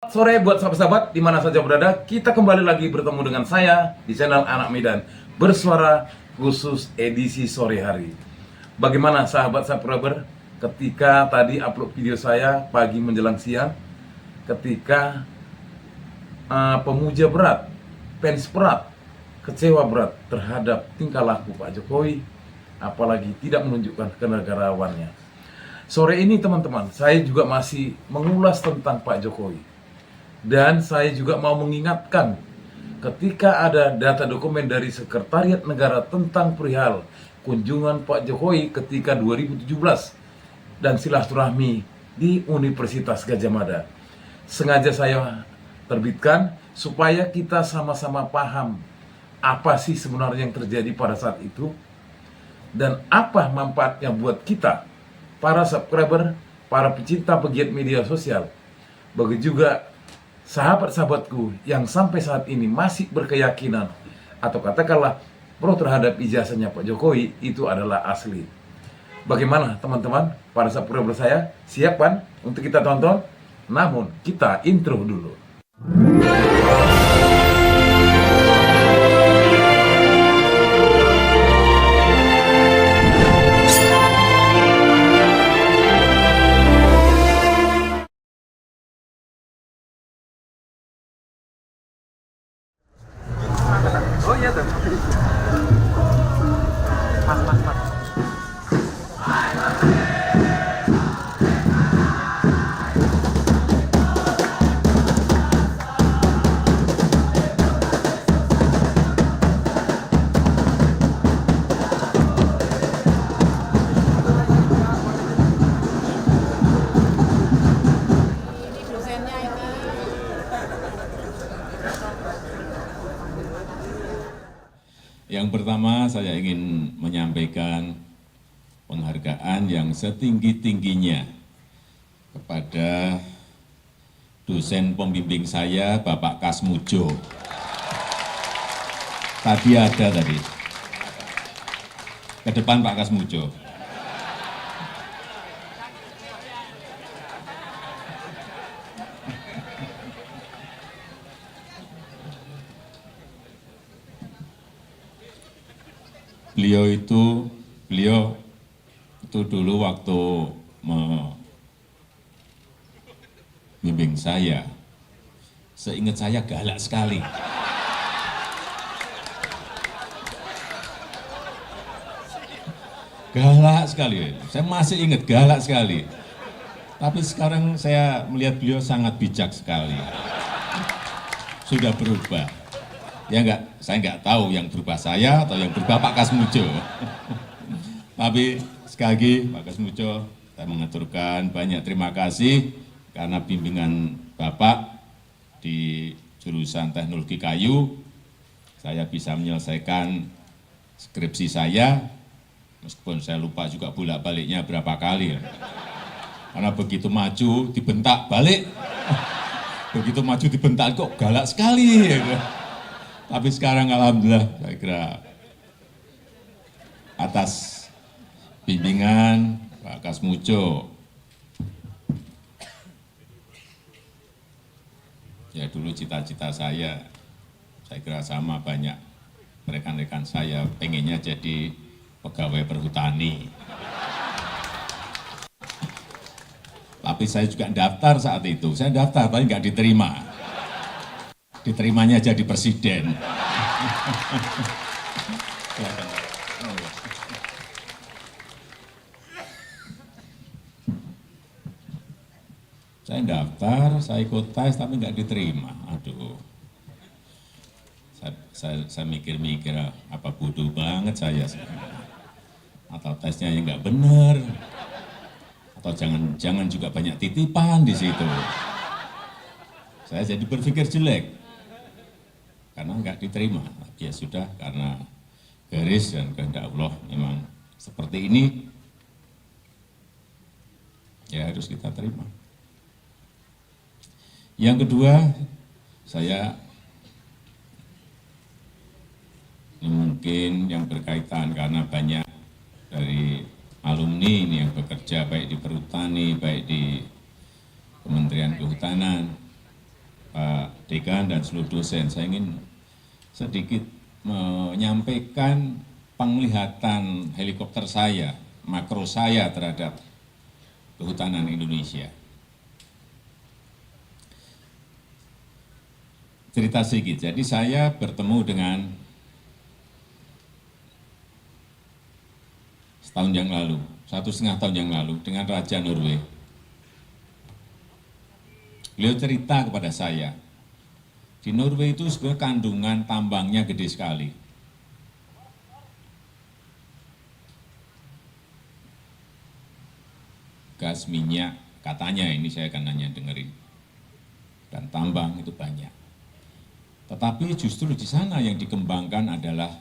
Sore buat sahabat-sahabat di mana saja berada, kita kembali lagi bertemu dengan saya di channel Anak Medan bersuara khusus edisi sore hari. Bagaimana sahabat subscriber ketika tadi upload video saya pagi menjelang siang, ketika pemuja berat, fans berat, kecewa berat terhadap tingkah laku Pak Jokowi, apalagi tidak menunjukkan kenegarawannya. Sore ini teman-teman, saya juga masih mengulas tentang Pak Jokowi. Dan saya juga mau mengingatkan, ketika ada data dokumen dari Sekretariat Negara tentang perihal kunjungan Pak Jokowi ketika 2017 dan silaturahmi di Universitas Gadjah Mada, sengaja saya terbitkan supaya kita sama-sama paham apa sih sebenarnya yang terjadi pada saat itu dan apa manfaatnya buat kita, para subscriber, para pecinta pegiat media sosial, begitu juga sahabat-sahabatku yang sampai saat ini masih berkeyakinan atau katakanlah pro terhadap ijazahnya Pak Jokowi itu adalah asli. Bagaimana teman-teman, para subscriber saya, siap kan untuk kita tonton? Namun kita intro dulu. Oh iya tuh. Mas. Ini dosennya ini. Yang pertama saya ingin menyampaikan penghargaan yang setinggi-tingginya kepada dosen pembimbing saya, Bapak Kasmujo. Tadi ada tadi. Ke depan Pak Kasmujo. Beliau itu dulu waktu membimbing saya, seingat saya galak sekali. Galak sekali, saya masih ingat galak sekali. Tapi sekarang saya melihat beliau sangat bijak sekali. Sudah berubah. Ya enggak, saya enggak tahu yang berubah saya atau yang berubah Pak Kasmujo. Tapi sekali lagi Pak Kasmujo, saya mengaturkan banyak terima kasih karena bimbingan Bapak di jurusan teknologi kayu, saya bisa menyelesaikan skripsi saya, meskipun saya lupa juga bolak-baliknya berapa kali. Karena begitu maju dibentak balik, begitu maju dibentak kok galak sekali. Tapi sekarang alhamdulillah saya kira atas bimbingan Pak Kasmujo, ya dulu cita-cita saya kira sama banyak rekan-rekan saya, pengennya jadi pegawai perhutani. Tapi saya juga daftar saat itu, saya daftar tapi nggak diterima. Diterimanya jadi presiden. Saya daftar, saya ikut tes tapi nggak diterima. Aduh, saya mikir-mikir apa bodoh banget saya. Atau tesnya yang nggak benar, atau jangan juga banyak titipan di situ. Saya jadi berpikir jelek. Karena nggak diterima, ya sudah, karena garis dan kehendak Allah memang seperti ini, ya harus kita terima. Yang kedua, saya ini mungkin yang berkaitan karena banyak dari alumni ini yang bekerja baik di perhutani, baik di Kementerian Kehutanan, dekan dan seluruh dosen, saya ingin sedikit menyampaikan penglihatan helikopter saya, makro saya terhadap kehutanan Indonesia. Cerita sedikit, jadi saya bertemu dengan setahun yang lalu, 1,5 tahun yang lalu dengan Raja Norway. Beliau cerita kepada saya, di Norway itu sebenarnya kandungan tambangnya gede sekali. Gas, minyak, katanya ini saya akan nanya dengerin. Dan tambang itu banyak. Tetapi justru di sana yang dikembangkan adalah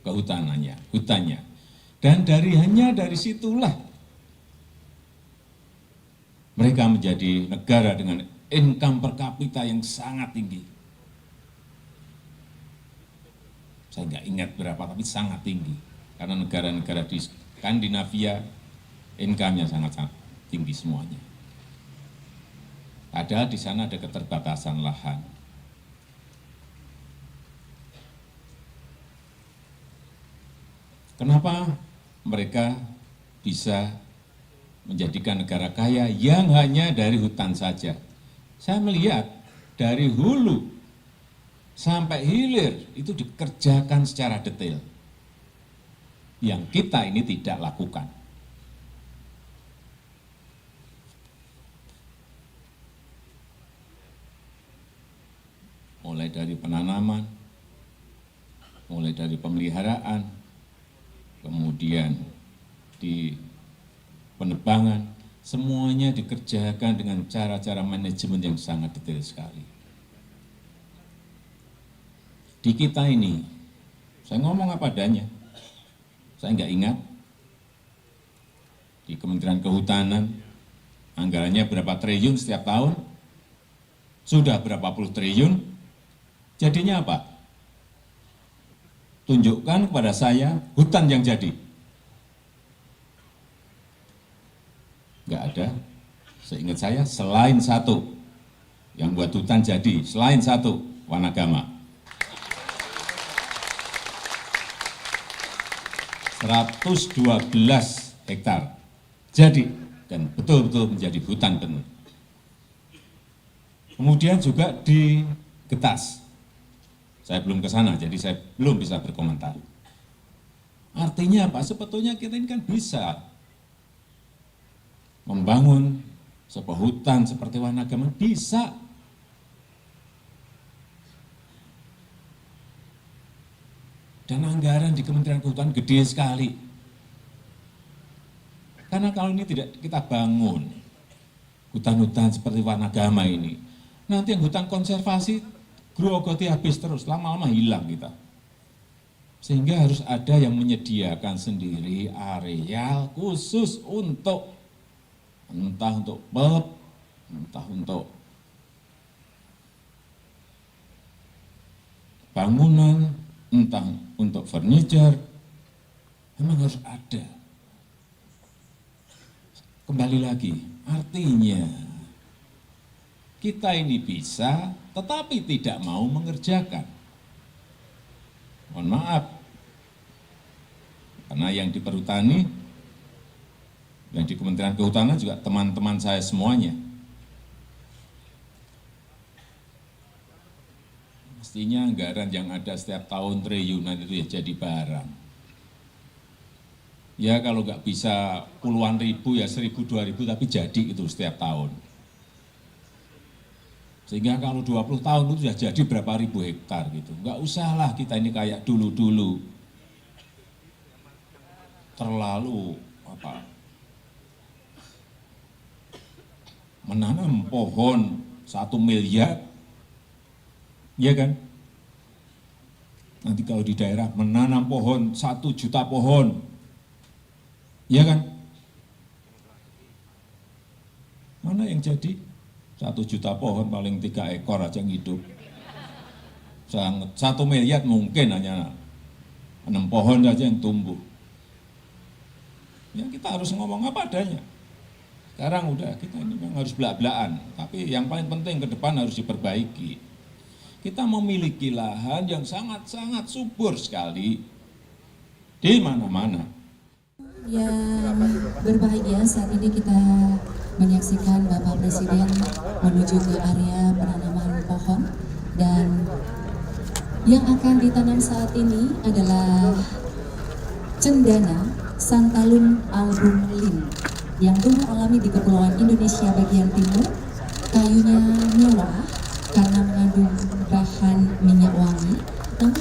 kehutanannya, hutannya. Dan hanya dari situlah mereka menjadi negara dengan income per kapita yang sangat tinggi. Saya nggak ingat berapa, tapi sangat tinggi. Karena negara-negara di Skandinavia income-nya sangat-sangat tinggi semuanya. Padahal di sana ada keterbatasan lahan. Kenapa mereka bisa menjadikan negara kaya yang hanya dari hutan saja? Saya melihat dari hulu sampai hilir itu dikerjakan secara detail. Yang kita ini tidak lakukan. Mulai dari penanaman, mulai dari pemeliharaan, kemudian di penebangan, semuanya dikerjakan dengan cara-cara manajemen yang sangat detail sekali. Di kita ini, saya ngomong apa adanya, saya nggak ingat, di Kementerian Kehutanan, anggarannya berapa triliun setiap tahun, sudah berapa puluh triliun, jadinya apa? Tunjukkan kepada saya hutan yang jadi. Nggak ada, seingat saya, selain satu yang buat hutan jadi, selain satu, Wanagama. 112 hektar jadi dan betul-betul menjadi hutan penuh. Kemudian juga di Getas. Saya belum ke sana, jadi saya belum bisa berkomentar. Artinya apa? Sebetulnya kita ini kan bisa membangun sebuah hutan seperti Wanagama, bisa. Dan anggaran di Kementerian Kehutanan gede sekali. Karena kalau ini tidak kita bangun, hutan-hutan seperti Wanagama ini, nanti yang hutan konservasi grogoti habis terus, lama-lama hilang kita. Sehingga harus ada yang menyediakan sendiri areal khusus untuk, entah untuk pub, entah untuk bangunan, entah untuk furniture, memang harus ada. Kembali lagi, artinya kita ini bisa, tetapi tidak mau mengerjakan. Mohon maaf, karena yang di Perhutani, yang di Kementerian Kehutanan juga teman-teman saya semuanya. Mestinya anggaran yang ada setiap tahun triliunan itu ya jadi barang. Ya kalau nggak bisa puluhan ribu ya 1.000, 2.000 tapi jadi itu setiap tahun. Sehingga kalau 20 tahun itu sudah jadi berapa ribu hektar gitu. Nggak usahlah kita ini kayak dulu-dulu. Terlalu menanam pohon 1 miliar, ya kan? Nanti kalau di daerah menanam pohon 1 juta pohon, ya kan? Mana yang jadi? 1 juta pohon paling 3 ekor aja yang hidup. 1 miliar mungkin hanya 6 pohon saja yang tumbuh. Ya kita harus ngomong apa adanya. Sekarang udah kita ini memang harus belak-belakan, tapi yang paling penting ke depan harus diperbaiki. Kita memiliki lahan yang sangat-sangat subur sekali di mana-mana. Yang berbahagia saat ini kita menyaksikan Bapak Presiden menuju ke area penanaman pohon, dan yang akan ditanam saat ini adalah cendana Santalum album lin yang tumbuh alami di Kepulauan Indonesia bagian timur. Kayunya mewah karena mengandung bahan minyak wangi. Namun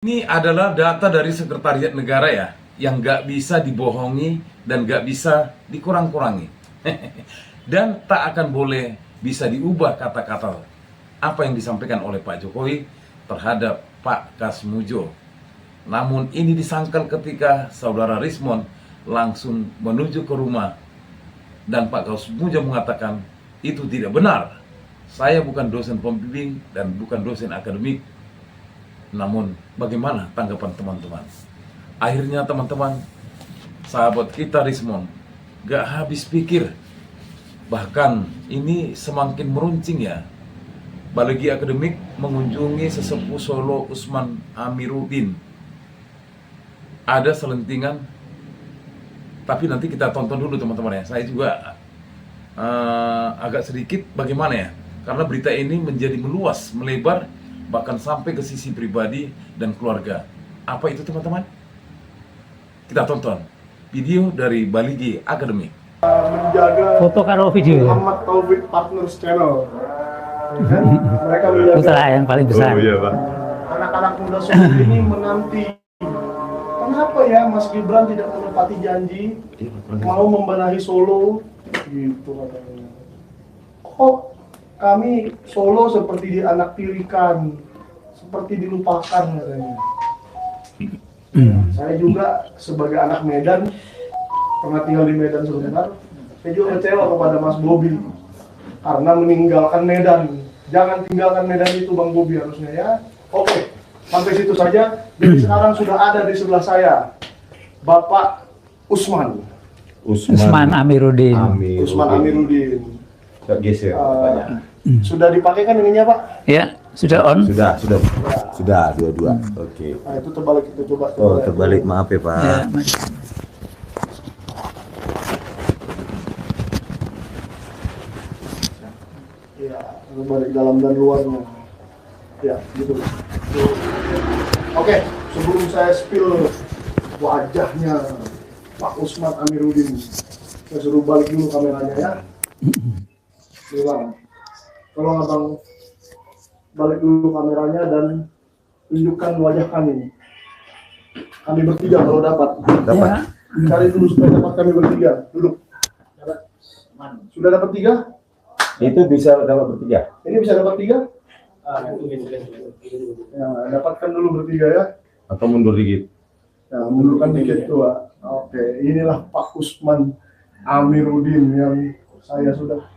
Ini adalah data dari Sekretariat Negara ya, yang nggak bisa dibohongi dan nggak bisa dikurang-kurangi. Dan tak akan boleh bisa diubah kata-kata apa yang disampaikan oleh Pak Jokowi terhadap Pak Kasmujo. Namun ini disangkal ketika Saudara Rismon langsung menuju ke rumah dan Pak Kasmujo mengatakan itu tidak benar. Saya bukan dosen pembimbing dan bukan dosen akademik. Namun bagaimana tanggapan teman-teman? Akhirnya teman-teman, sahabat kita Rismon gak habis pikir. Bahkan ini semakin meruncing ya. Balegi Akademik mengunjungi sesepuh Solo Usman Amiruddin. Ada selentingan, tapi nanti kita tonton dulu teman-teman ya. Saya juga agak sedikit bagaimana ya, karena berita ini menjadi meluas, melebar, bahkan sampai ke sisi pribadi dan keluarga. Apa itu teman-teman? Kita tonton video dari Baligi Academy. Menjaga Foto karo video. Muhammad Taufik Partners Channel. Kan? Mereka menjaga Putra yang paling besar. Oh iya Pak. anak-anak muda Solo ini menanti. Kenapa ya Mas Gibran tidak menepati janji mau membenahi Solo? Gitu katanya. Kok kami Solo seperti dianaktirikan, seperti dilupakan katanya. Saya juga sebagai anak Medan, pernah tinggal di Medan sebentar, saya juga kecewa kepada Mas Bobi karena meninggalkan Medan. Jangan tinggalkan Medan itu Bang Bobi harusnya ya. Oke, sampai situ saja. Jadi sekarang sudah ada di sebelah saya Bapak Usman Amiruddin. Usman Amiruddin. Geser. Sudah dipakai kan ininya Pak? Ya, sudah on. Sudah dua-dua. Oke. Nah itu terbalik, kita coba. Oh terbalik, maaf ya Pak. Ya, Iya, terbalik dalam dan luarnya. Ya, gitu. Oke, sebelum saya spill wajahnya Pak Usman Amiruddin, saya suruh balik dulu kameranya ya. Bang, tolong abang balik dulu kameranya dan tunjukkan wajah kami. Kami bertiga kalau dapat. ya. Cari dulu supaya dapat kami bertiga. Duduk. Sudah dapat 3? Itu bisa dapat bertiga. Ini bisa dapat 3? Ya, dapatkan dulu bertiga ya. Atau mundur dikit. Ya, mundurkan dikit tuh, Pak. Oke, inilah Pak Usman Amiruddin yang saya sudah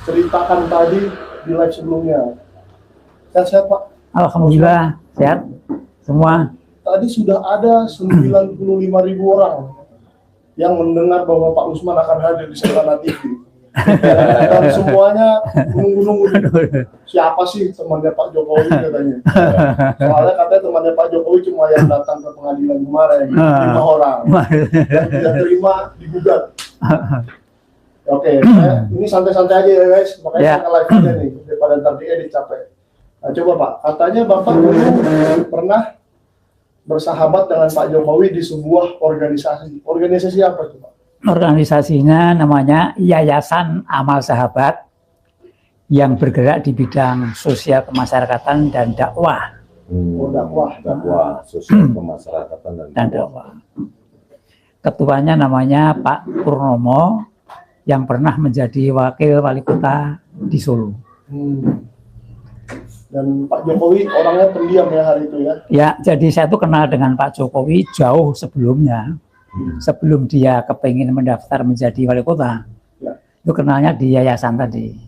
ceritakan tadi di live sebelumnya. Sehat-sehat Pak? Alhamdulillah sehat semua. tadi sudah ada 95.000 orang yang mendengar bahwa Pak Usman akan hadir di Sedana TV. Dan semuanya menunggu-nunggu siapa sih temannya Pak Jokowi katanya. Soalnya katanya temannya Pak Jokowi cuma yang datang ke pengadilan kemarin 5 orang dan tidak terima digugat. Oke, ini santai-santai aja ya guys, makanya saya live aja nih daripada ntar diedit capek. Nah, coba Pak, katanya Bapak dulu pernah bersahabat dengan Pak Jokowi di sebuah organisasi. Organisasi apa itu Pak? Organisasinya namanya Yayasan Amal Sahabat yang bergerak di bidang sosial kemasyarakatan dan dakwah. Oh, dakwah. Dakwah sosial kemasyarakatan Dan dakwah. Ketuanya namanya Pak Purnomo yang pernah menjadi wakil wali kota di Solo. Dan Pak Jokowi orangnya pendiam ya hari itu ya? Ya, jadi saya tuh kenal dengan Pak Jokowi jauh sebelumnya. Sebelum dia kepingin mendaftar menjadi wali kota, itu kenalnya di yayasan tadi.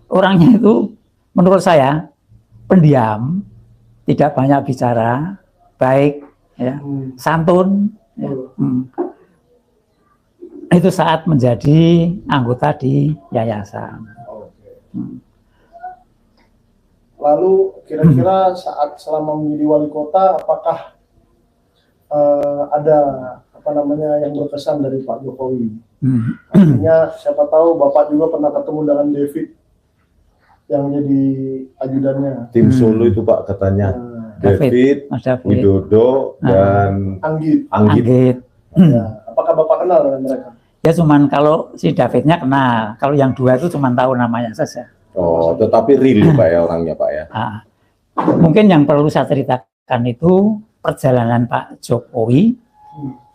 Orangnya itu menurut saya pendiam, tidak banyak bicara, baik, ya, santun. Ya. Itu saat menjadi anggota di yayasan. Lalu kira-kira saat selama menjadi wali kota, apakah ada yang berkesan dari Pak Jokowi? Artinya siapa tahu Bapak juga pernah ketemu dengan David yang jadi ajudannya. Tim Solo itu Pak katanya David, Widodo dan Anggit. Ya. Apakah Bapak kenal dengan mereka? Ya cuman kalau si Davidnya kenal, kalau yang dua itu cuman tahu namanya saja. Oh, tetapi real Pak ya orangnya Pak ya. Mungkin yang perlu saya ceritakan itu perjalanan Pak Jokowi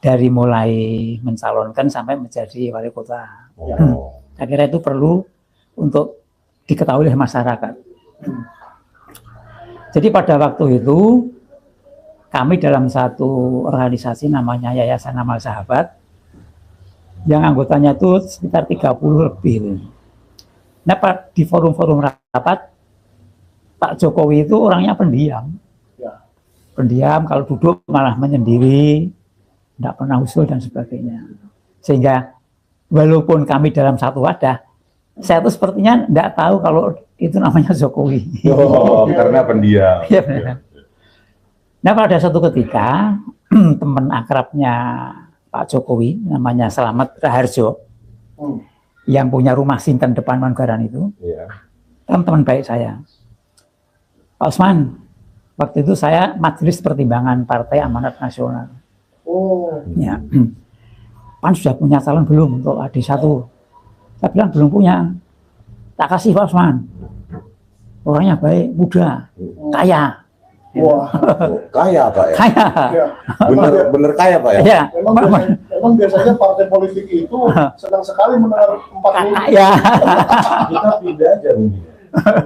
dari mulai mencalonkan sampai menjadi wali kota. Saya kira itu perlu untuk diketahui oleh masyarakat. Jadi pada waktu itu kami dalam satu organisasi namanya Yayasan Amal Sahabat yang anggotanya itu sekitar 30 lebih. Nah, di forum-forum rapat Pak Jokowi itu orangnya pendiam. Pendiam, kalau duduk malah menyendiri, tidak pernah usul dan sebagainya. Sehingga walaupun kami dalam satu wadah, saya tuh sepertinya tidak tahu kalau itu namanya Jokowi. Oh, karena pendiam. Ya, nah, pada suatu ketika teman akrabnya Pak Jokowi namanya Slamet Raharjo, yang punya rumah Sinten depan Manggaran itu, kan teman baik saya. Pak Usman, waktu itu saya majelis pertimbangan Partai Amanat Nasional. Ya, Pan sudah punya calon belum untuk AD1? Saya bilang belum punya. Tak kasih Pak Usman. Orangnya baik, muda, kaya. Wah, kaya Pak ya? Kaya. Bener kaya Pak ya? Ya. Emang biasanya partai politik itu senang sekali mendengar 4 Ya. Kita pindah aja mungkin.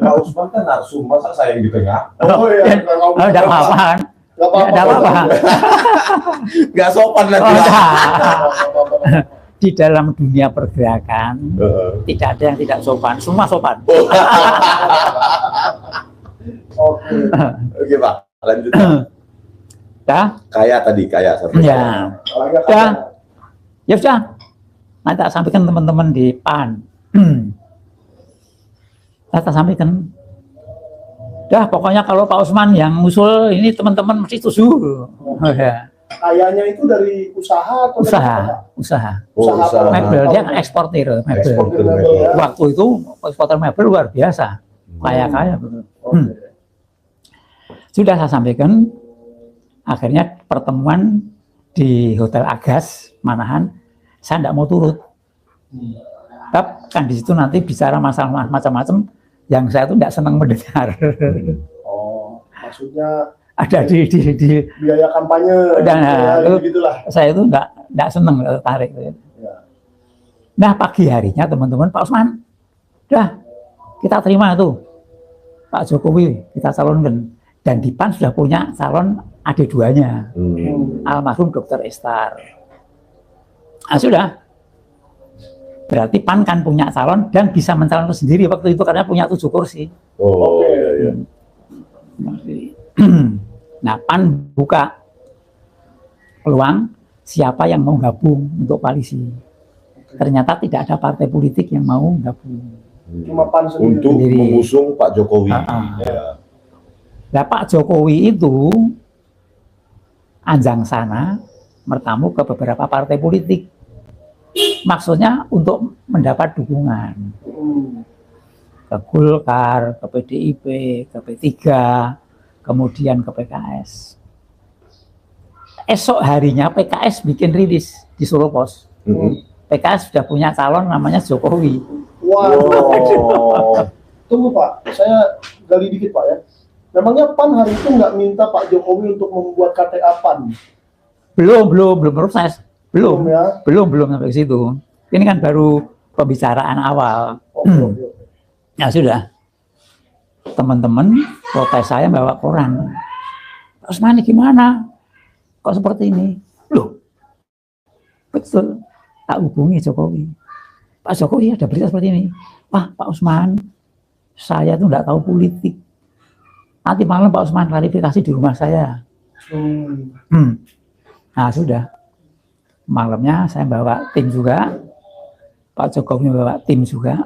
Pak Usman kan narsum, masa saya yang di tengah? Oh iya, Tidak apa-apa kan? Tidak apa-apa. Gak sopan lagi. Di dalam dunia pergerakan tidak ada yang tidak sopan, semua sopan. Oke Pak, lanjut. Kaya tadi, kaya sampai. Ya. Ya sudah. Nanti tak sampaikan teman-teman di PAN. Tak sampaikan. Dah, pokoknya kalau Pak Usman yang ngusul ini teman-teman mesti setuju. Kayanya itu dari usaha atau Usaha. Usaha. Mebel, dia kan eksportir mebel. Waktu itu eksportir mebel luar biasa. Kaya-kaya betul. Sudah saya sampaikan, akhirnya pertemuan di Hotel Agas Manahan, saya tidak mau turut. Kan di situ nanti bicara masalah macam-macam yang saya tuh tidak senang mendengar. Maksudnya ada di biaya kampanye dan gitulah. Saya itu tidak senang tertarik. Nah, pagi harinya teman-teman Pak Usman, dah kita terima itu Pak Jokowi, kita calonkan, dan di PAN sudah punya calon adik-duanya, almarhum Dr. Estar. Nah, sudah. Berarti PAN kan punya calon dan bisa mencalonkan sendiri waktu itu karena punya 7 kursi. Oh, iya. Nah, PAN buka peluang siapa yang mau gabung untuk koalisi. Ternyata tidak ada partai politik yang mau gabung. Cuma PAN sendiri. Untuk Sendiri. mengusung Pak Jokowi. Ya. Nah, Pak Jokowi itu anjang sana bertamu ke beberapa partai politik. Maksudnya untuk mendapat dukungan. Ke Golkar, ke PDIP, ke P3, kemudian ke PKS. Esok harinya PKS bikin rilis di Solo Pos. PKS sudah punya calon namanya Jokowi. Wow. Tunggu Pak, saya gali dikit Pak ya. Memangnya PAN hari itu nggak minta Pak Jokowi untuk membuat KTA PAN? Belum proses. Belum ya? belum sampai ke situ. Ini kan baru pembicaraan awal. Ya sudah. Teman-teman protes saya bawa koran. Pak Usman gimana? Kok seperti ini? Loh, betul. Tak hubungi Jokowi. Pak Jokowi ada berita seperti ini. Wah, Pak Usman, saya tuh nggak tahu politik. Nanti malam Pak Usman klarifikasi di rumah saya. Nah sudah. Malamnya saya bawa tim juga. Pak Jokowi bawa tim juga.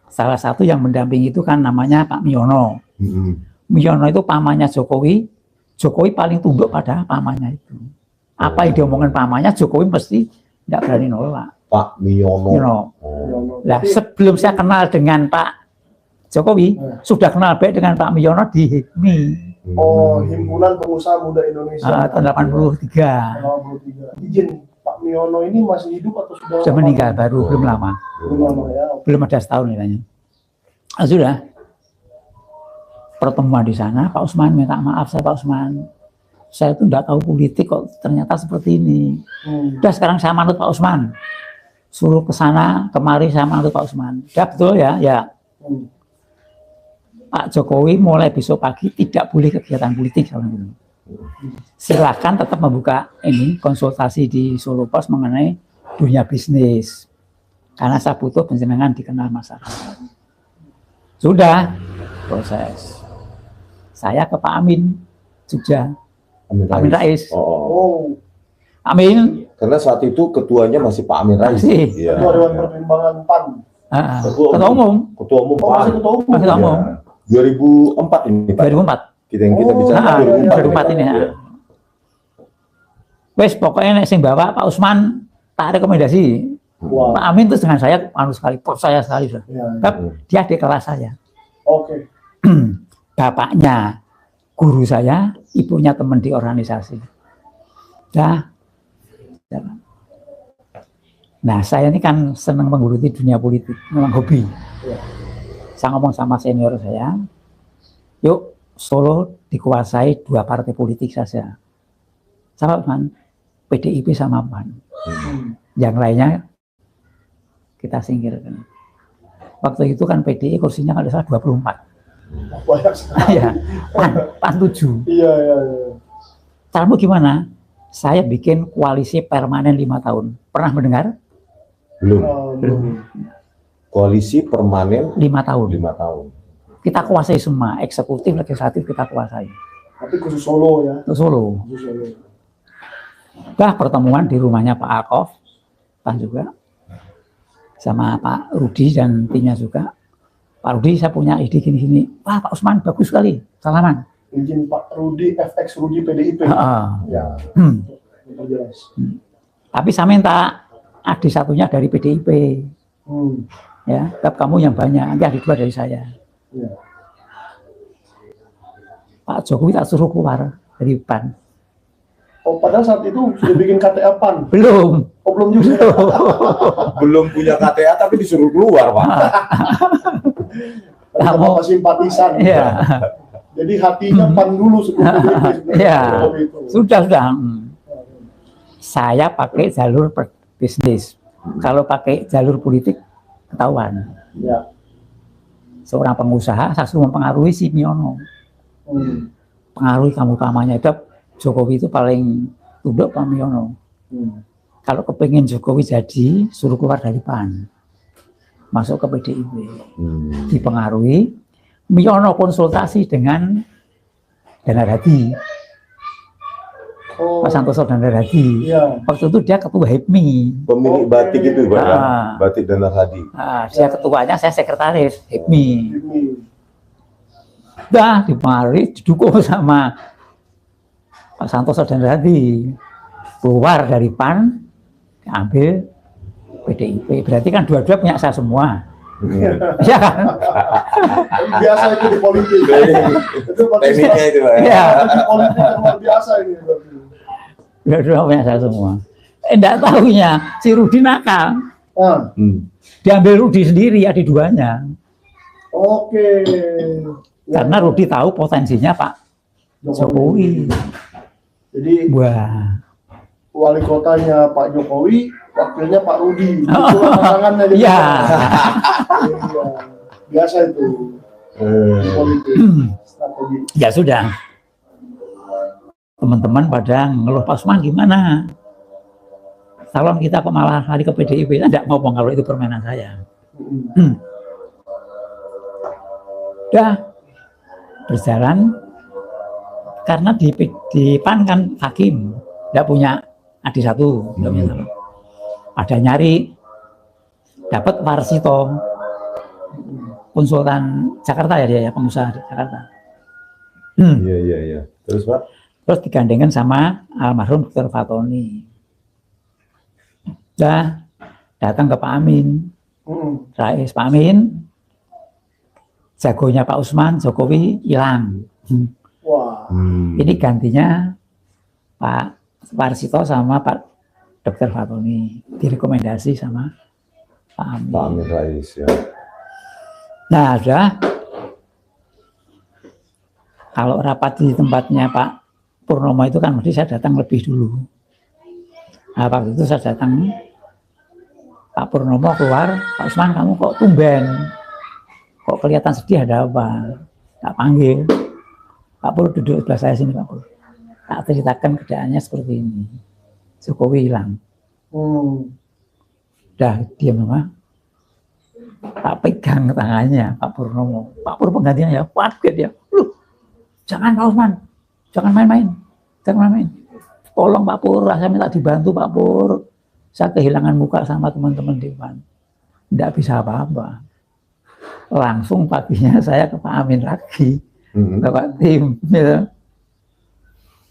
Salah satu yang mendampingi itu kan namanya Pak Miono. Miono itu pamannya Jokowi. Jokowi paling tunduk pada pamannya itu. Apa yang diomongin pamannya, Jokowi mesti tidak berani nolak. Pak Miono. Nah, sebelum saya kenal dengan Pak Jokowi, sudah kenal baik dengan Pak Miono di HIPMI. Oh, Himpunan Pengusaha Muda Indonesia. Tahun 83. 83. Izin, Pak Miono ini masih hidup atau sudah Meninggal baru, belum lama. Belum lama ya. Belum ada setahun katanya. Nah, sudah. Pertemuan di sana, Pak Usman minta maaf, Pak Usman. Saya itu tidak tahu politik kok ternyata seperti ini. Udah sekarang saya manut Pak Usman. Suruh ke sana, kemari saya manut Pak Usman. Ya betul ya, ya. Pak Jokowi mulai besok pagi tidak boleh kegiatan politik. Silahkan tetap membuka ini konsultasi di Solo Pos mengenai dunia bisnis. Karena saya butuh penjenengan dikenal masyarakat. Sudah proses. Saya ke Pak Amin, Jogja. Amin Rais. Amin. Karena saat itu ketuanya masih Pak Amin Rais. Ketua Dewan Pertimbangan PAN. Ketua Umum. Ketua Umum PAN. Masih Ketua Umum. Ketua Umum. 2004 ini Pak. 2004. Kita bicara 2004 ini. Wes pokoknya sing bawa Pak Usman tak rekomendasi. Pak Amin itu dengan saya sekali, saya sekali sudah. Dia di kelas saya. Oke. Bapaknya guru saya, ibunya teman di organisasi. Nah, saya ini kan senang menggeluti dunia politik, memang hobi. Saya ngomong sama senior saya, yuk Solo dikuasai 2 partai politik saja. Sama kan, PDIP sama PAN. Yang lainnya kita singkirkan. Waktu itu kan PDI kursinya kalau salah 24. Banyak sekali. Ya, PAN 7. Iya. Caramu gimana? Saya bikin koalisi permanen 5 tahun. Pernah mendengar? Belum. Koalisi permanen 5 tahun. 5 tahun. Kita kuasai semua, eksekutif, legislatif kita kuasai. Tapi khusus Solo ya. Untuk Solo. Khusus Solo. Pertemuan di rumahnya Pak Akov, PAN juga, sama Pak Rudi dan timnya juga. Pak Rudi, saya punya ide gini-gini. Wah, Pak Usman bagus sekali. Salaman. Izin Pak Rudi, FX Rudi PDIP. Ya. Jelas. Tapi saya minta adik satunya dari PDIP. Ya, kamu yang banyak. Nanti adik 2 dari saya. Ya. Pak Jokowi tak suruh keluar dari PAN. Oh, padahal saat itu sudah bikin KTA PAN. Belum. Oh, belum juga. Belum punya KTA tapi disuruh keluar, Pak. Kamu simpatisan. Iya. Jadi hatinya PAN dulu sebelum Iya. Sudah. Saya pakai jalur bisnis. Kalau pakai jalur politik ketahuan. Ya. Seorang pengusaha saya suruh mempengaruhi si Miono. Pengaruhi kamu pamannya itu Jokowi itu paling tunduk Pak Miono. Kalau kepengen Jokowi jadi, suruh keluar dari PAN, masuk ke PDIP, dipengaruhi. Miono konsultasi dengan Hadi. Pak Santoso dan Narhadi. Iya. Waktu itu dia ketua HIPMI. Pemilik batik itu Pak, ya? Ah. Batik dan Narhadi. Dia ketuanya, saya sekretaris HIPMI. Ini. Udah dipengaruhi, didukung sama Pak Santoso dan Narhadi. Keluar dari PAN, ambil PDIP. Berarti kan dua-dua punya saya semua. Iya kan? Biasa itu di politik. Itu Tekniknya itu Pak. Iya. Di politik yang luar biasa ini. Dua-dua punya saya semua. Enggak tahunya si Rudi nakal. Ah, Diambil Rudi sendiri, adik duanya. oke. Karena Rudi tahu potensinya Pak Jokowi. Jadi Wah. wali kotanya Pak Jokowi, wakilnya Pak Rudi. Itulah pasangannya. Gitu. Iya. Iya. Biasa itu di politik strategi. Ya sudah. Teman-teman pada ngeluh Pak Usman gimana? Calon kita kok malah lari ke PDIP. Tidak ngomong kalau itu permainan saya. Udah berjalan karena di PAN kan hakim tidak punya adik satu, tidak punya calon. Ada nyari dapat Warsito, konsultan Jakarta ya dia ya, pengusaha di Jakarta. Iya. Terus Pak? Terus digandengkan sama almarhum Dr. Fatoni. Udah datang ke Pak Amin, Rais Pak Amin, jagonya Pak Usman, Jokowi hilang. Wah. Ini gantinya Pak Warsito sama Pak Dr. Fatoni, direkomendasi sama Pak Amin. Pak Amin Rais ya. Nah, udah. Kalau rapat di tempatnya Pak Purnomo itu kan mesti saya datang lebih dulu. Nah, waktu itu saya datang, Pak Purnomo keluar, Pak Usman kamu kok tumben? Kok kelihatan sedih, ada apa? Tak panggil. Pak Pur duduk sebelah saya sini Pak Pur. Tak ceritakan keadaannya seperti ini. Jokowi hilang. Udah diam sama. Tak pegang tangannya Pak Purnomo. Pak Pur penggantinya ya, kaget dia. Loh, jangan Pak Usman, jangan main-main. Jangan main-main. Tolong Pak Pur, saya minta dibantu Pak Pur. Saya kehilangan muka sama teman-teman di depan. Tidak bisa apa-apa. Langsung paginya saya ke Pak Amin lagi. Bapak tim. Ya.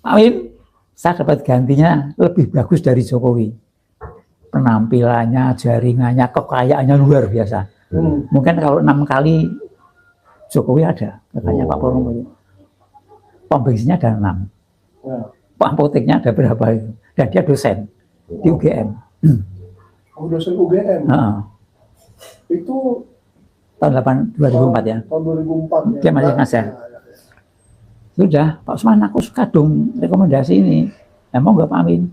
Pak Amin, saya dapat gantinya lebih bagus dari Jokowi. Penampilannya, jaringannya, kekayaannya luar biasa. Mungkin kalau 6 kali Jokowi ada, katanya Pak Purnomo itu. Pom bensinnya ada 6. Pak apoteknya ada berapa itu. Dan dia dosen di UGM. Oh, dosen UGM. Itu Tahun 2004 ya. Tahun 2004 ya. Dia masih ngajar. Sudah, Pak Usman aku suka dong rekomendasi ini. Emang nggak Pak Amin?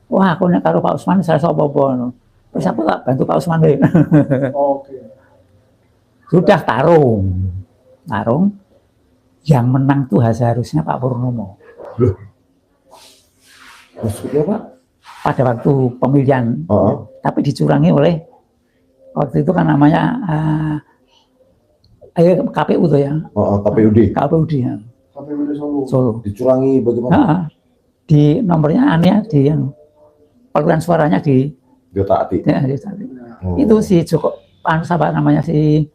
Wah, aku nek karo Pak Usman saya sopo-sopo. Terus aku tak bantu Pak Usman deh. Oke. Sudah tarung. Yang menang tuh seharusnya Pak Purnomo. Loh. Maksudnya Pak? Pada waktu pemilihan. Tapi dicurangi oleh waktu itu kan namanya KPU tuh ya. KPUD. KPUD ya. KPUD Solo. Solo. Dicurangi bagaimana? Di nomornya aneh di yang perolehan suaranya di Diotak-atik. ya, itu si Joko apa namanya si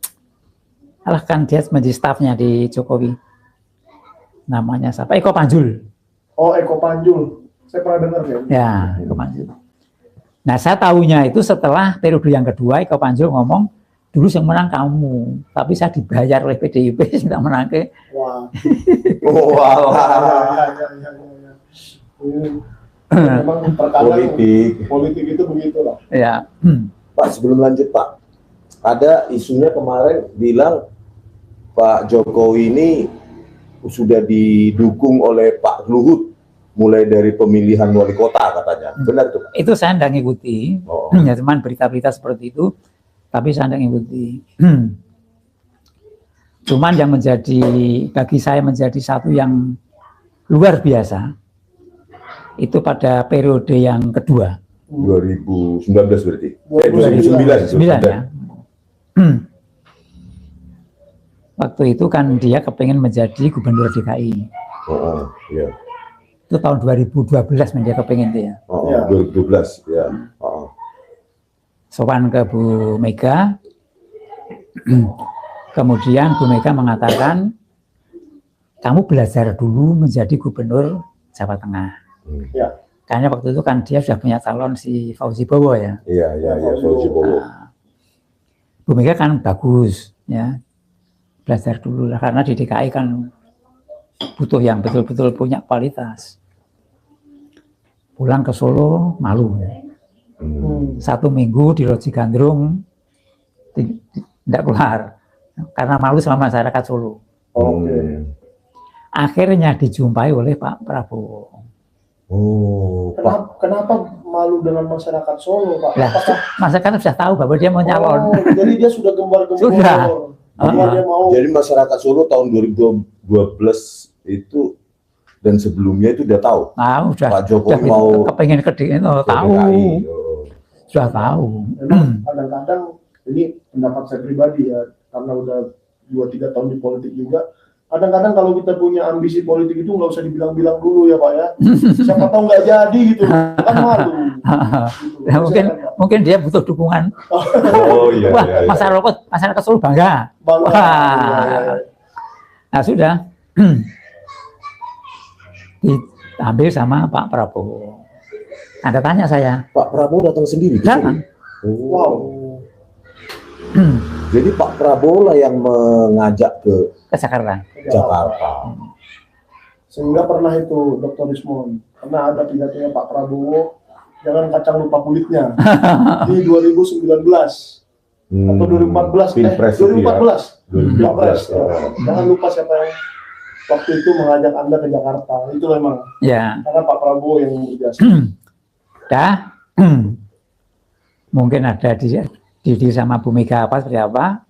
kan dia menjadi stafnya di Jokowi. Namanya siapa? Eko Panjul. Oh, Eko Panjul. Saya pernah dengar ya. Ya, Eko Panjul. Nah, saya tahunya itu setelah periode yang kedua Eko Panjul ngomong, dulu yang menang kamu, tapi saya dibayar oleh PDIP tidak menang ke. Wah. Memang terkadang politik itu begitulah. Ya. Pak, sebelum lanjut Pak, ada isunya kemarin bilang Pak Jokowi ini sudah didukung oleh Pak Luhut mulai dari pemilihan wali kota katanya. Benar tuh Pak? Itu saya tidak ngikuti. Ya, cuman berita-berita seperti itu, tapi saya tidak ngikuti. Cuman yang bagi saya menjadi satu yang luar biasa, itu pada periode yang kedua. 2019 berarti? 2009 ya. Waktu itu kan dia kepengen menjadi gubernur DKI. Iya. Itu tahun 2012 dia kepengen itu ya. Oh, Ya. 2012 ya. Oh. Sowan ke Bu Mega. Kemudian Bu Mega mengatakan, kamu belajar dulu menjadi gubernur Jawa Tengah. Ya. Karena waktu itu kan dia sudah punya calon si Fauzi Bowo ya. Iya, iya, iya, Fauzi Bowo. Bu Mega kan bagus ya, belajar dulu lah karena di DKI kan butuh yang betul-betul punya kualitas. Pulang ke Solo malu, Hmm. 1 minggu di Roji Gandrung tidak keluar karena malu sama masyarakat Solo. Oke. Akhirnya dijumpai oleh Pak Prabowo. Oh, Pak. Kenapa malu dengan masyarakat Solo, Pak? Lah, Apakah masyarakat sudah tahu bahwa dia mau nyalon. jadi dia sudah gembar-gembor. Sudah. Bahwa dia mau. Jadi masyarakat Solo tahun 2012 itu dan sebelumnya itu udah tahu Nah, Pak Jokowi sudah mau kepengen ke DKI, ke tahu, DKI. Oh. sudah tahu. Memang kadang-kadang ini pendapat saya pribadi ya, karena udah 2-3 tahun di politik juga. Kadang-kadang kalau kita punya ambisi politik itu nggak usah dibilang-bilang dulu ya Pak ya. Siapa tahu nggak jadi gitu, kan malu. Gitu. Nah, mungkin dia butuh dukungan. Oh iya, Wah, iya, iya. masyarakat Solo bangga. Bangga. Wah. Iya, iya, iya. Nah, sudah diambil sama Pak Prabowo. Anda tanya saya, Pak Prabowo datang sendiri ke datang. sini? Oh. Wow. Jadi Pak Prabowo lah yang mengajak ke Ke Jakarta. Jakarta. Sehingga pernah itu Dr. Rismon, karena ada pidatonya Pak Prabowo, jangan kacang lupa kulitnya di 2019 atau 2014, Pilpres itu ya. 2014. 2014. Ya. Jangan lupa siapa yang waktu itu mengajak Anda ke Jakarta. Itu memang Ya, karena Pak Prabowo yang berjasa. dah. Mungkin ada di sama Bu Mega apa seperti apa.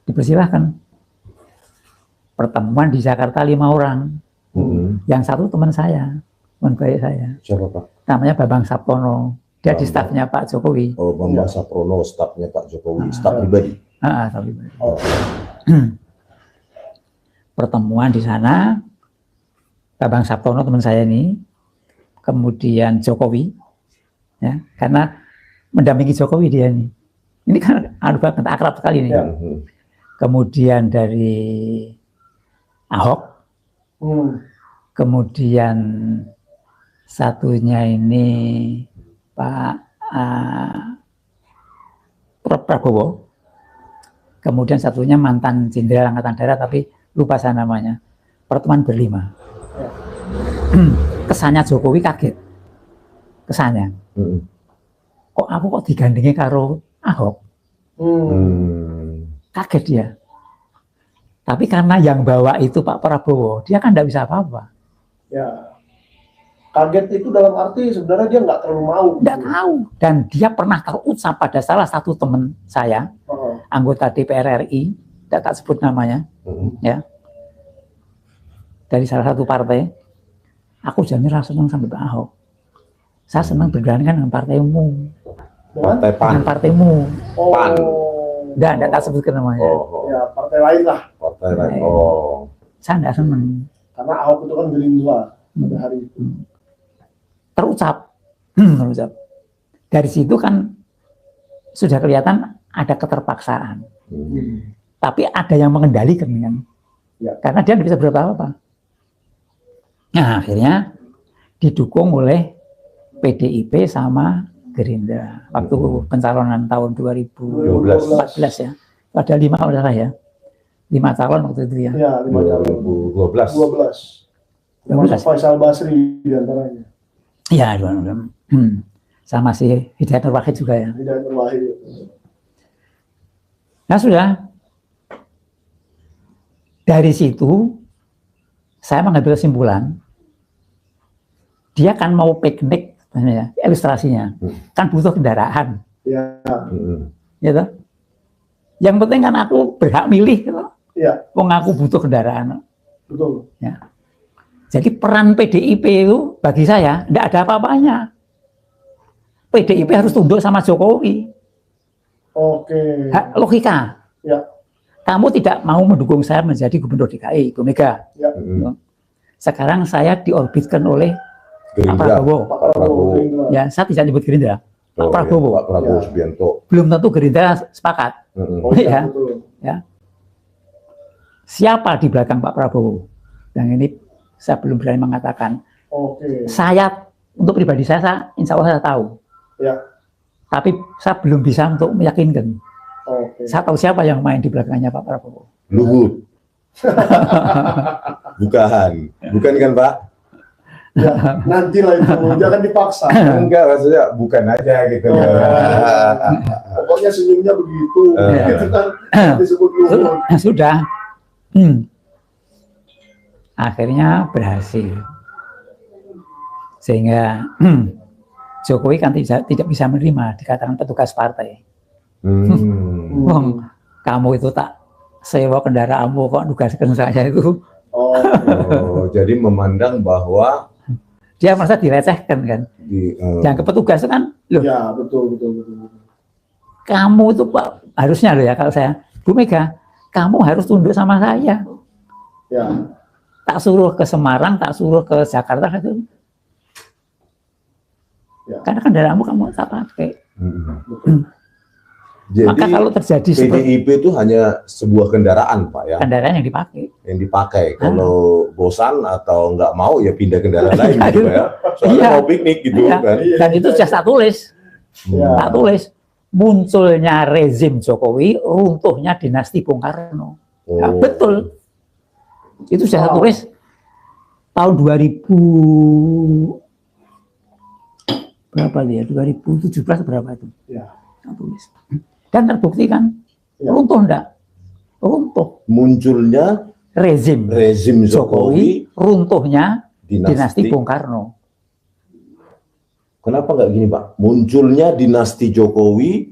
Dipersilahkan. Pertemuan di Jakarta 5 orang. Yang satu teman saya, teman baik saya. Siapa Pak? Namanya Bambang Saptono. Dia di stafnya Pak Jokowi. Oh, Bambang Saprono, stafnya Pak Jokowi, staf pribadi. Tapi Oh. pertemuan di sana, Bambang Saptono teman saya ini, kemudian Jokowi, ya, karena mendampingi Jokowi dia ini. Ini kan banget akrab sekali nih. Ya. Kemudian dari Ahok, kemudian satunya ini Pak Prabowo, kemudian satunya mantan Jenderal Angkatan Darat tapi lupa saya namanya. Pertemuan berlima. Kesannya Jokowi kaget, kesannya. Kok aku kok digandengin karo Ahok? Kaget dia. Tapi karena yang bawa itu Pak Prabowo, dia kan tidak bisa apa-apa. Ya. Kaget itu dalam arti sebenarnya dia nggak terlalu mau. Tidak tahu. Dan dia pernah terucap pada salah satu teman saya, anggota DPR RI, tidak tak sebut namanya, ya, dari salah satu partai. Aku jangan senang sama Pak Ahok. Saya senang bergandingan dengan partaimu. Partai PAN. Dengan partaimu. PAN. Tidak tak sebutkan namanya. Oh, Ya, partai lain lah. partai lain. Oh. Saya tidak senang. Karena Ahok itu kan Gerindra pada hari itu. Terucap. Dari situ kan sudah kelihatan ada keterpaksaan. Tapi ada yang mengendalikan kan. Ya. Karena dia tidak bisa berbuat apa-apa. Nah, akhirnya didukung oleh PDIP sama Gerindra. Waktu pencalonan tahun 2014 ya. Ada 5 kalau salah ya. 5 calon waktu itu ya. Ya, 5 calon. 2012. 12. Termasuk Faisal Basri di antaranya. Iya, sama si Hidayat Nur Wahid juga ya. Tidak terlahir. Nah sudah. Dari situ saya mengambil kesimpulan dia kan mau piknik, ilustrasinya kan butuh kendaraan, Ya. gitu. Yang penting kan aku berhak milih, gitu. Ya, Wong aku butuh kendaraan. betul. Ya. Jadi peran PDIP itu bagi saya tidak ada apa-apanya. PDIP harus tunduk sama Jokowi. Oke. Logika. Ya. Kamu tidak mau mendukung saya menjadi gubernur DKI, Bu Mega. Ya. Sekarang saya diorbitkan oleh Pak Gerindra. Prabowo. Pak Prabowo. Ya, saya tidak nyebut Gerindra. Pak Oh, Prabowo. Pak Prabowo Ya. Subianto. Belum tentu Gerindra sepakat. Mm-mm. Oh, Ya. iya, betul. Ya. Siapa di belakang Pak Prabowo? Yang ini saya belum berani mengatakan. Oke. Saya untuk pribadi saya insya Allah saya tahu. Ya. Tapi saya belum bisa untuk meyakinkan. Oke. Saya tahu siapa yang main di belakangnya Pak Prabowo. Luhut. Bukan kan Pak? Ya, nantilah itu, jangan dipaksa. Enggak, maksudnya bukan aja gitu. Pokoknya senyumnya begitu, gitu kan disebut luhut. Sudah. Akhirnya berhasil. Sehingga Jokowi kan tidak bisa menerima dikatakan petugas partai. Wong, kamu itu tak sewa kendaraanmu kok nugaskan saya itu. Oh, jadi memandang bahwa Dia merasa dilecehkan kan. Yang ke petugas itu kan, loh, Ya, betul. kamu itu Pak, harusnya loh ya kalau saya, Bu Mega, kamu harus tunduk sama saya. Ya, Tak suruh ke Semarang, tak suruh ke Jakarta itu. Ya. Karena kendaraanmu kamu tak pakai. jadi Maka kalau terjadi seperti PDIP itu hanya sebuah kendaraan Pak ya, kendaraan yang dipakai. yang dipakai. Kalau bosan atau nggak mau ya pindah kendaraan lain gitu ya. Soalnya Iya. mau piknik gitu Iya. kan. Dan itu sudah tak tulis. Ya. Tak tulis. Munculnya rezim Jokowi, runtuhnya dinasti Bung Karno. Ya, Oh. betul. Itu sudah tak tulis tahun 2000 berapa dia? 2017 berapa itu? Ya. Tak tulis. Dan terbukti kan? Ya. Runtuh enggak? Runtuh. Munculnya Rezim rezim Jokowi, runtuhnya dinasti dinasti. Bung Karno. Kenapa nggak gini Pak? Munculnya dinasti Jokowi,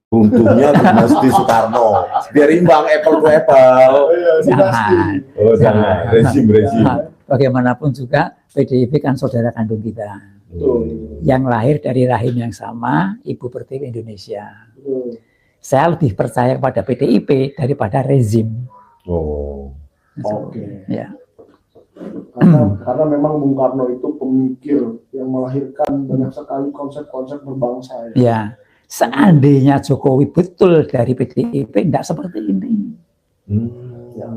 runtuhnya dinasti Soekarno. Biar imbang apple to apple. Oh, iya, dinasti. Jangan. Oh jangan, rezim. Nah, bagaimanapun juga PDIP kan saudara kandung kita. Betul. Yang lahir dari rahim yang sama, Ibu Pertiwi Indonesia. Betul. Saya lebih percaya kepada PDIP daripada rezim. Oh. Oke. Ya, Karena memang Bung Karno itu pemikir yang melahirkan banyak sekali konsep-konsep berbangsa ya. ya. Seandainya Jokowi betul dari PDIP, tidak seperti ini.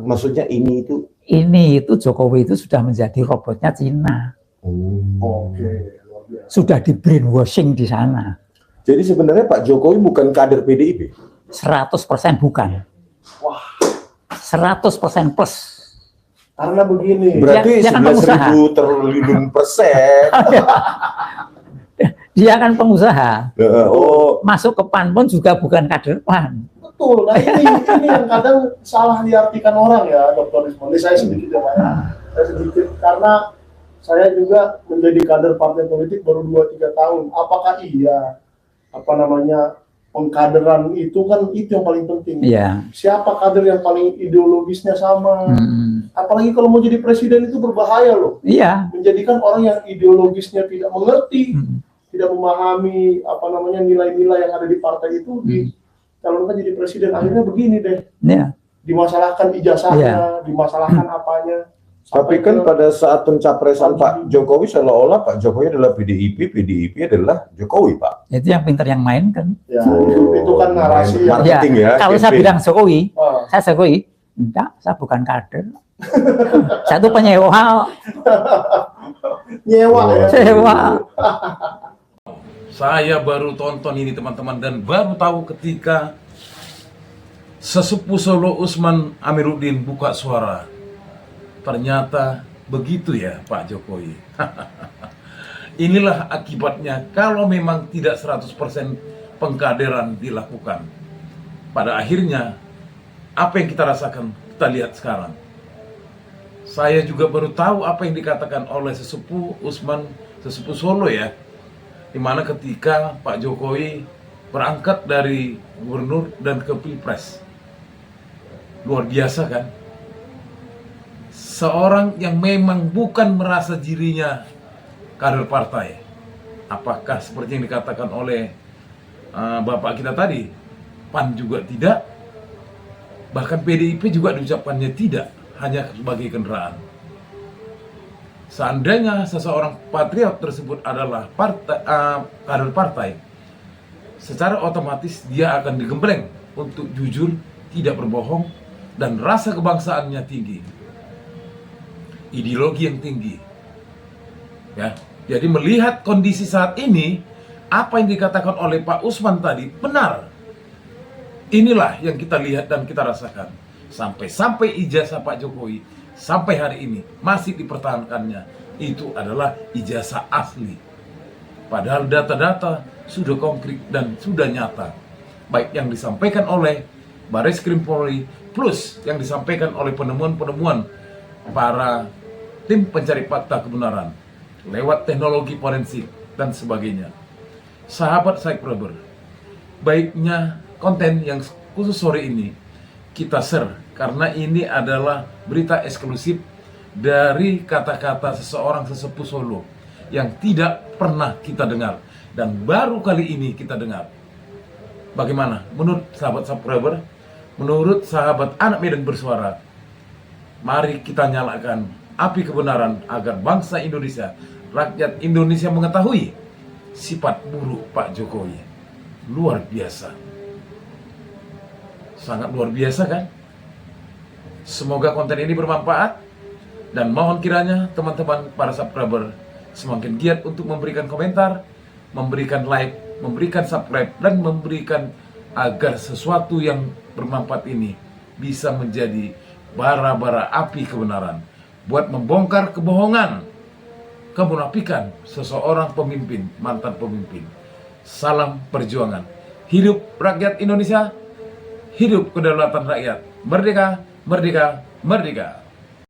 Maksudnya ini itu. Ini itu Jokowi itu sudah menjadi robotnya Cina. Oke, luar biasa. Sudah di brainwashing di sana. Jadi sebenarnya Pak Jokowi bukan kader PDIP. 100% bukan. Wah, 100% plus. karena begini. Berarti Dia kan 11.000 triliun persen. Dia kan pengusaha. Oh, Masuk ke PAN pun juga bukan kader PAN. Betul. Nah ini yang kadang salah diartikan orang ya, Dr. Rismon. Ini saya sedikit ya Pak ya. Saya sedikit karena saya juga menjadi kader partai politik baru 2-3 tahun. Apakah iya pengkaderan itu kan itu yang paling penting. Iya. Siapa kader yang paling ideologisnya sama? Hmm. Apalagi kalau mau jadi presiden itu berbahaya loh. Iya. Menjadikan orang yang ideologisnya tidak mengerti, Hmm. tidak memahami nilai-nilai yang ada di partai itu kalau jadi presiden akhirnya begini deh, Iya. dimasalahkan ijazahnya, dimasalahkan apanya. tapi Sampai kan ke- pada saat pencapresan Pak Jokowi seolah-olah Pak Jokowi adalah PDIP adalah Jokowi Pak. Itu yang pintar yang main kan. ya, itu kan narasi yang Marketing ya, Kalau saya campaign. bilang Jokowi, Ah, saya Jokowi, enggak, saya bukan kader. Saya itu penyewa, nyewa ya. sewa. Saya baru tonton ini teman-teman dan baru tahu ketika sesepuh Solo Usman Amiruddin buka suara. Ternyata begitu ya Pak Jokowi. Inilah akibatnya kalau memang tidak 100% pengkaderan dilakukan. Pada akhirnya apa yang kita rasakan kita lihat sekarang. Saya juga baru tahu apa yang dikatakan oleh sesepuh Usman, sesepuh Solo ya. Dimana ketika Pak Jokowi berangkat dari gubernur dan ke pilpres. Luar biasa kan? Seorang yang memang bukan merasa dirinya kader partai. Apakah seperti yang dikatakan oleh Bapak kita tadi, PAN juga tidak, bahkan PDIP juga diucapkannya tidak, hanya sebagai kendaraan. Seandainya seseorang patriot tersebut adalah kader partai, secara otomatis dia akan digembleng untuk jujur, tidak berbohong, dan rasa kebangsaannya tinggi, ideologi yang tinggi. Ya, jadi melihat kondisi saat ini, apa yang dikatakan oleh Pak Usman tadi benar. Inilah yang kita lihat dan kita rasakan. Sampai ijazah Pak Jokowi sampai hari ini masih dipertahankannya. Itu adalah ijazah asli. Padahal data-data sudah konkret dan sudah nyata. Baik yang disampaikan oleh Baris Krim Polri plus yang disampaikan oleh penemuan-penemuan para tim pencari fakta kebenaran lewat teknologi forensik dan sebagainya. Sahabat subscriber, baiknya konten yang khusus sore ini kita share karena ini adalah berita eksklusif dari kata-kata seseorang sesepuh Solo yang tidak pernah kita dengar dan baru kali ini kita dengar. Bagaimana menurut sahabat subscriber? Menurut sahabat Anak Medan Bersuara, mari kita nyalakan api kebenaran agar bangsa Indonesia, rakyat Indonesia mengetahui sifat buruk Pak Jokowi. Luar biasa. Sangat luar biasa kan? Semoga konten ini bermanfaat dan mohon kiranya teman-teman para subscriber semakin giat untuk memberikan komentar, memberikan like, memberikan subscribe, dan memberikan agar sesuatu yang bermanfaat ini bisa menjadi bara-bara api kebenaran buat membongkar kebohongan, kemunafikan seseorang pemimpin, mantan pemimpin. Salam perjuangan. Hidup rakyat Indonesia, hidup kedaulatan rakyat. Merdeka, merdeka, merdeka.